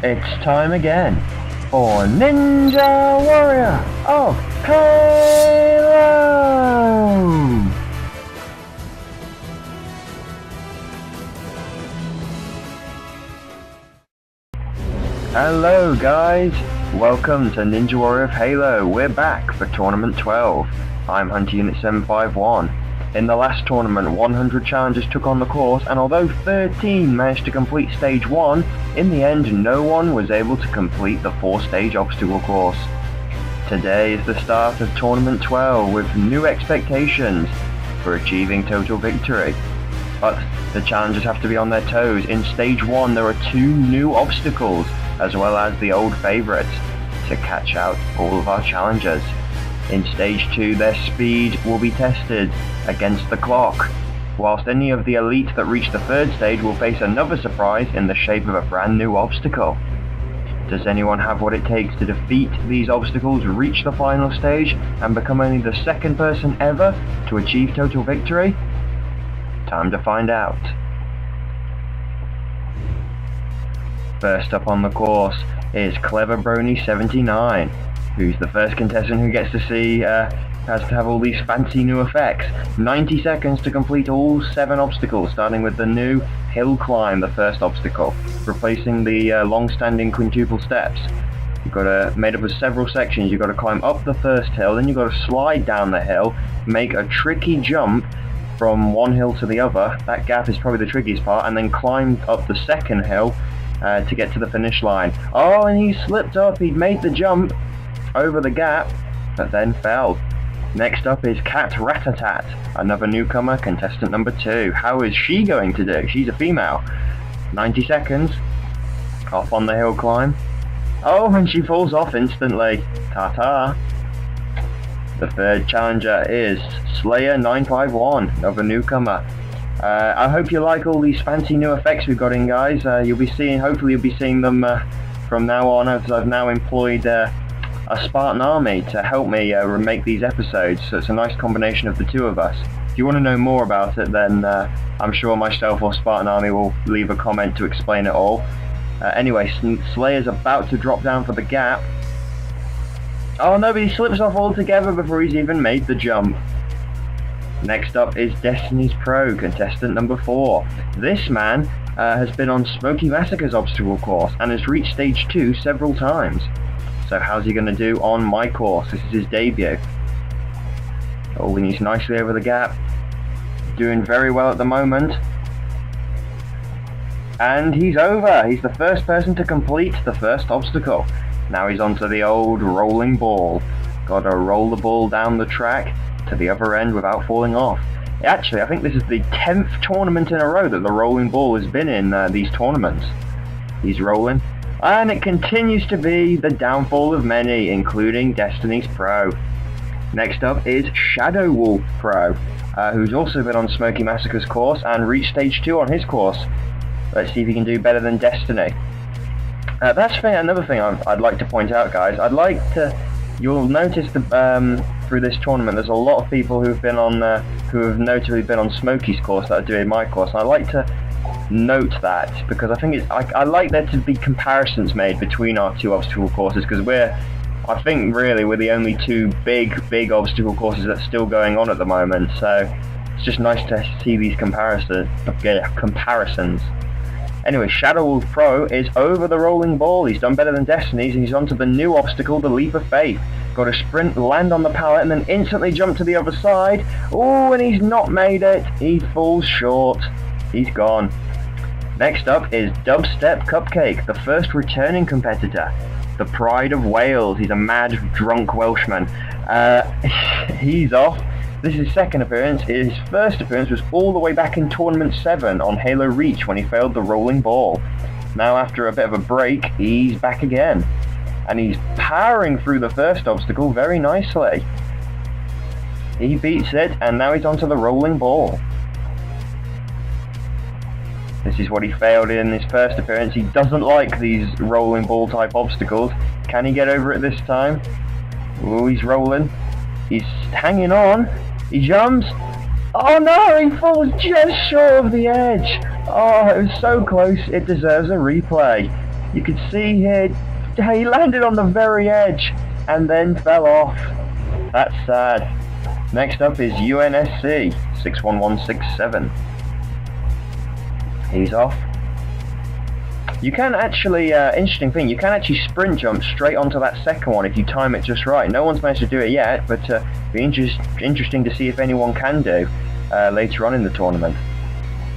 It's time again for Ninja Warrior of Halo! Hello guys, welcome to Ninja Warrior of Halo. We're back for Tournament 12. I'm Hunter Unit 751. In the last tournament, 100 challengers took on the course, and although 13 managed to complete Stage 1, in the end no one was able to complete the 4-stage obstacle course. Today is the start of Tournament 12 with new expectations for achieving total victory. But the challengers have to be on their toes. In Stage 1 there are 2 new obstacles, as well as the old favourites, to catch out all of our challengers. In Stage 2 their speed will be tested against the clock, whilst any of the elite that reach the 3rd stage will face another surprise in the shape of a brand new obstacle. Does anyone have what it takes to defeat these obstacles, reach the final stage, and become only the 2nd person ever to achieve total victory? Time to find out. First up on the course is Clever Brony 79, who's the first contestant who gets to see has to have all these fancy new effects. 90 seconds to complete all 7 obstacles, starting with the new hill climb, the first obstacle, replacing the long-standing quintuple steps. You've got to, made up of several sections. You've got to climb up the first hill, then you've got to slide down the hill, make a tricky jump from one hill to the other. That gap is probably the trickiest part, and then climb up the second hill to get to the finish line. Oh, and he slipped up. He'd made the jump over the gap, but then fell. Next up is Cat Ratatat, another newcomer, contestant number 2. How is she going to do? She's a female. 90 seconds. Off on the hill climb. Oh, and she falls off instantly. Ta-ta. The 3rd challenger is Slayer 951, another newcomer. I hope you like all these fancy new effects we've got in, guys. Hopefully you'll be seeing them from now on, as I've now employed a Spartan army to help me make these episodes, so it's a nice combination of the 2 of us. If you want to know more about it, then I'm sure myself or Spartan army will leave a comment to explain it all. Anyway, Slayer's about to drop down for the gap. Oh no, but he slips off altogether before he's even made the jump. Next up is Destiny's Pro, contestant number 4. This man has been on Smoky Massacre's obstacle course and has reached Stage 2 several times. So how's he going to do on my course? This is his debut. Oh, and he's nicely over the gap. Doing very well at the moment. And he's over. He's the first person to complete the first obstacle. Now he's onto the old rolling ball. Got to roll the ball down the track to the other end without falling off. Actually, I think this is the 10th tournament in a row that the rolling ball has been in these tournaments. He's rolling. And it continues to be the downfall of many, including Destiny's Pro. Next up is Shadow Wolf Pro, who's also been on Smoky Massacre's course and reached Stage 2 on his course. Let's see if he can do better than Destiny. That's another thing I'd like to point out, guys. You'll notice through this tournament there's a lot of people who've been on, who have notably been on Smoky's course that are doing my course. And I'd like to note that, because I think I like there to be comparisons made between our 2 obstacle courses, because I think really we're the only 2 big obstacle courses that's still going on at the moment, so it's just nice to see these comparisons. Anyway, Shadow Wolf Pro is over the rolling ball. He's done better than Destiny's, and he's onto the new obstacle, the Leap of Faith. Got to sprint, land on the pallet, and then instantly jump to the other side. Oh, and he's not made it. He falls short. He's gone. Next up is DUBSTEP CUPCAKE, the first returning competitor. The pride of Wales. He's a mad, drunk Welshman. He's off. This is his 2nd appearance. His 1st appearance was all the way back in Tournament 7 on Halo Reach when he failed the rolling ball. Now after a bit of a break, he's back again. And he's powering through the first obstacle very nicely. He beats it, and now he's onto the rolling ball. This is what he failed in his 1st appearance. He doesn't like these rolling ball type obstacles. Can he get over it this time? Oh, he's rolling. He's hanging on. He jumps. Oh no, he falls just short of the edge. Oh, it was so close, it deserves a replay. You can see here, he landed on the very edge and then fell off. That's sad. Next up is UNSC 61167. He's off. You can actually, interesting thing, you can actually sprint jump straight onto that second one if you time it just right. No one's managed to do it yet, but be interesting to see if anyone can do later on in the tournament.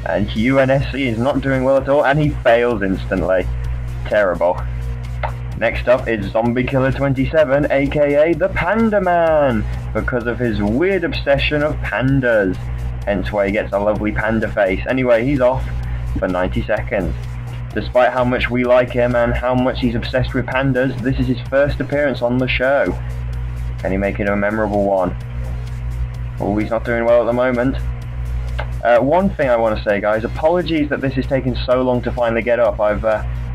And UNSC is not doing well at all, and he fails instantly. Terrible. Next up is Zombie Killer 27, aka the Panda Man, because of his weird obsession of pandas. Hence why he gets a lovely panda face. Anyway, he's off for 90 seconds. Despite how much we like him and how much he's obsessed with pandas, this is his first appearance on the show. Can he make it a memorable one? Oh, he's not doing well at the moment. One thing I want to say, guys, apologies that this is taking so long to finally get up. I've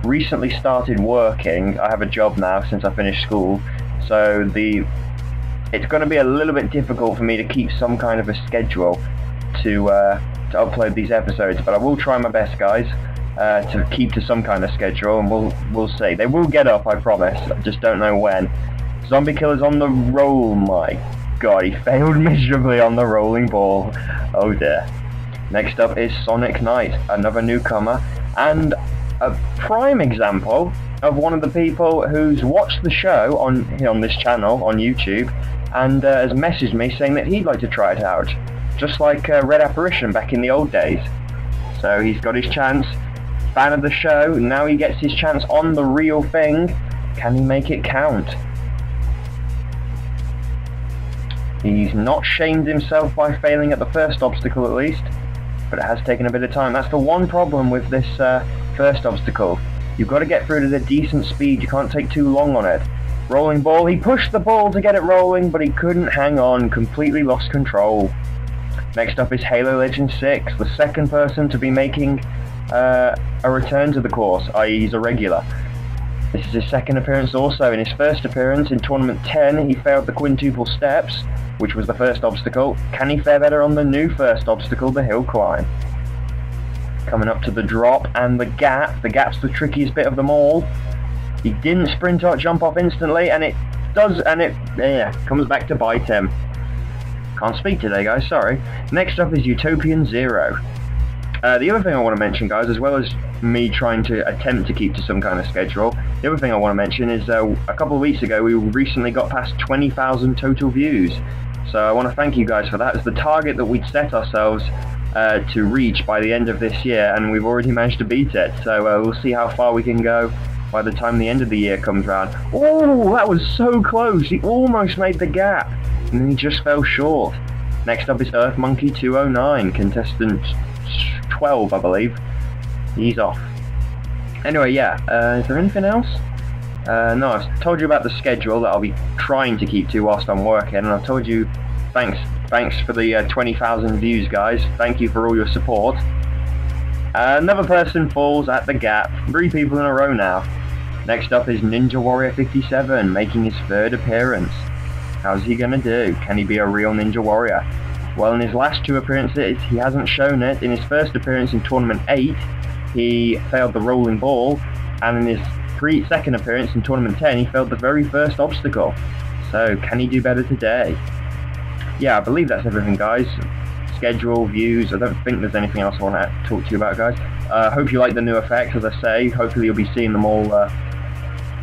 recently started working. I have a job now since I finished school, so it's going to be a little bit difficult for me to keep some kind of a schedule to upload these episodes, but I will try my best, guys, to keep to some kind of schedule, and we'll see. They will get up, I promise. I just don't know when. Zombie Killer's on the roll. My God, he failed miserably on the rolling ball. Oh dear. Next up is Sonic Knight, another newcomer, and a prime example of one of the people who's watched the show on this channel on YouTube and has messaged me saying that he'd like to try it out, just like Red Apparition back in the old days. So he's got his chance. Fan of the show, now he gets his chance on the real thing. Can he make it count? He's not shamed himself by failing at the first obstacle, at least, but it has taken a bit of time. That's the one problem with this first obstacle. You've got to get through it at a decent speed. You can't take too long on it. Rolling ball. He pushed the ball to get it rolling, but he couldn't hang on. Completely lost control. Next up is Halo Legends 6, the second person to be making a return to the course, i.e. he's a regular. This is his second appearance also. In his first appearance in Tournament 10, he failed the quintuple steps, which was the first obstacle. Can he fare better on the new first obstacle, the hill climb? Coming up to the drop and the gap. The gap's the trickiest bit of them all. He didn't sprint or jump off instantly, and it comes back to bite him. Can't speak today, guys, sorry. Next up is Utopian Zero. The other thing I want to mention, guys, as well as me trying to attempt to keep to some kind of schedule, the other thing I want to mention is a couple of weeks ago we recently got past 20,000 total views. So I want to thank you guys for that. It's the target that we'd set ourselves to reach by the end of this year, and we've already managed to beat it. So we'll see how far we can go by the time the end of the year comes around. Oh, that was so close! He almost made the gap, and then he just fell short. Next up is Earth Monkey 209, contestant 12, I believe. He's off. Anyway, yeah, is there anything else? No, I've told you about the schedule that I'll be trying to keep to whilst I'm working, and I've told you, thanks for the 20,000 views, guys. Thank you for all your support. Another person falls at the gap. 3 people in a row now. Next up is Ninja Warrior 57, making his third appearance. How's he gonna do? Can he be a real Ninja Warrior? Well, in his last 2 appearances, he hasn't shown it. In his first appearance in Tournament 8, he failed the rolling ball, and in his second appearance in Tournament 10, he failed the very first obstacle. So, can he do better today? Yeah, I believe that's everything, guys. Schedule, views, I don't think there's anything else I want to talk to you about, guys. Hope you like the new effects, as I say. Hopefully you'll be seeing them all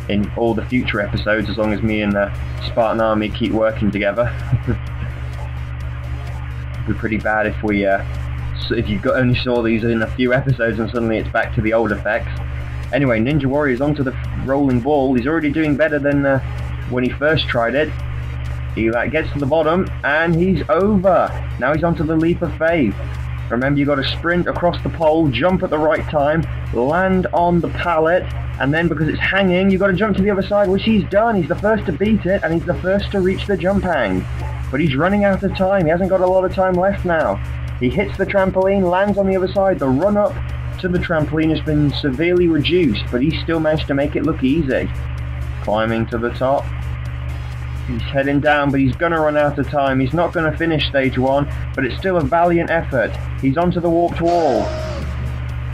in all the future episodes, as long as me and the Spartan Army keep working together. It'd be pretty bad if we, if you only saw these in a few episodes and suddenly it's back to the old effects. Anyway, Ninja Warrior's onto the rolling ball. He's already doing better than when he first tried it. He gets to the bottom, and he's over. Now he's onto the leap of faith. Remember, you got to sprint across the pole, jump at the right time, land on the pallet, and then because it's hanging, you got to jump to the other side, which he's done. He's the first to beat it, and he's the first to reach the jump hang. But he's running out of time. He hasn't got a lot of time left now. He hits the trampoline, lands on the other side. The run up to the trampoline has been severely reduced, but he still managed to make it look easy. Climbing to the top. He's heading down, but he's going to run out of time. He's not going to finish stage 1, but it's still a valiant effort. He's onto the warped wall.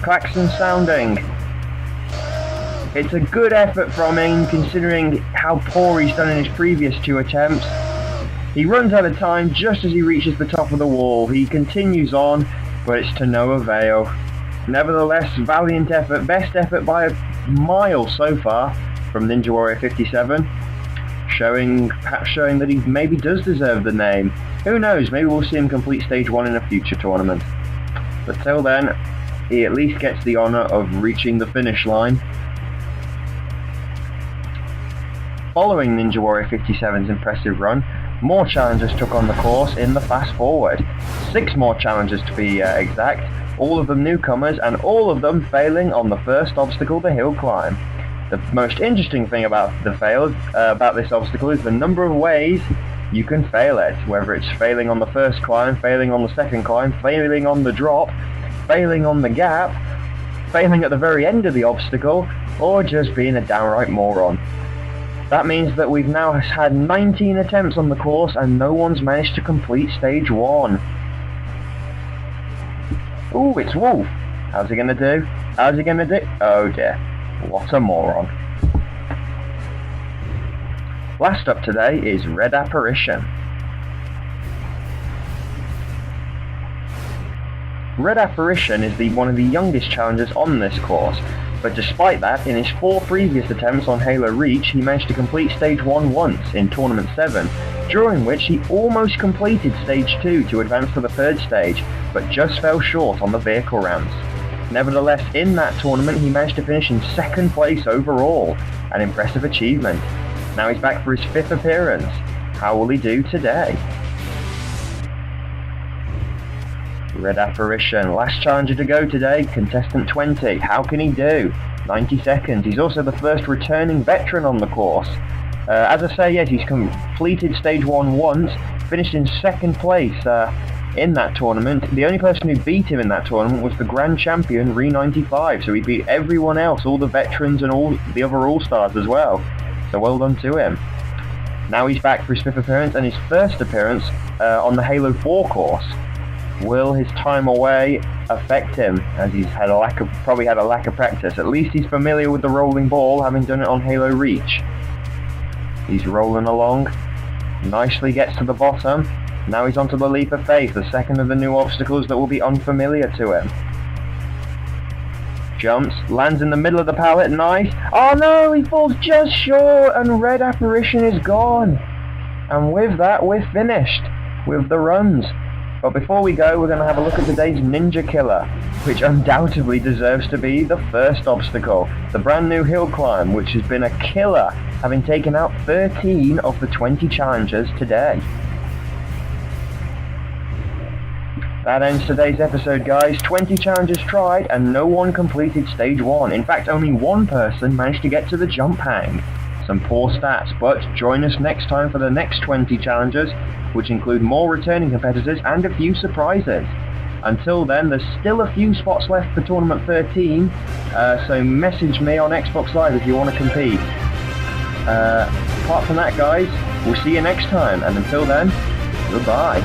Klaxon sounding. It's a good effort from him, considering how poor he's done in his previous 2 attempts. He runs out of time just as he reaches the top of the wall. He continues on, but it's to no avail. Nevertheless, valiant effort, best effort by a mile so far from Ninja Warrior 57, showing that he maybe does deserve the name. Who knows, maybe we'll see him complete stage 1 in a future tournament. But till then, he at least gets the honour of reaching the finish line. Following Ninja Warrior 57's impressive run, more challengers took on the course in the fast forward. 6 more challengers to be exact, all of them newcomers, and all of them failing on the first obstacle, the hill climb. The most interesting thing about this obstacle is the number of ways you can fail it, whether it's failing on the first climb, failing on the second climb, failing on the drop, failing on the gap, failing at the very end of the obstacle, or just being a downright moron. That means that we've now had 19 attempts on the course and no one's managed to complete stage 1. Ooh, it's Wolf. How's he gonna do? How's he gonna do? Oh dear. What a moron. Last up today is Red Apparition. Red Apparition is one of the youngest challengers on this course, but despite that, in his 4 previous attempts on Halo Reach, he managed to complete Stage 1 once in Tournament 7, during which he almost completed Stage 2 to advance to the 3rd stage, but just fell short on the vehicle ramps. Nevertheless, in that tournament he managed to finish in 2nd place overall, an impressive achievement. Now he's back for his 5th appearance. How will he do today? Red Apparition, last challenger to go today, contestant 20. How can he do? 90 seconds. He's also the first returning veteran on the course. As I say, yes, he's completed stage 1 once, finished in 2nd place in that tournament. The only person who beat him in that tournament was the Grand Champion, Re95, so he beat everyone else, all the veterans and all the other All-Stars as well. So well done to him. Now he's back for his 5th appearance and his 1st appearance on the Halo 4 course. Will his time away affect him, as he's had probably had a lack of practice? At least he's familiar with the rolling ball, having done it on Halo Reach. He's rolling along, nicely gets to the bottom. Now he's onto the Leap of Faith, the second of the new obstacles that will be unfamiliar to him. Jumps, lands in the middle of the pallet, nice. Oh no, he falls just short and Red Apparition is gone. And with that, we're finished with the runs. But before we go, we're going to have a look at today's Ninja Killer, which undoubtedly deserves to be the first obstacle, the brand new hill climb, which has been a killer, having taken out 13 of the 20 challengers today. That ends today's episode, guys. 20 challengers tried and no one completed stage 1. In fact, only one person managed to get to the jump hang. Some poor stats, but join us next time for the next 20 challengers, which include more returning competitors and a few surprises. Until then, there's still a few spots left for Tournament 13, so message me on Xbox Live if you want to compete. Apart from that, guys, we'll see you next time, and until then, goodbye.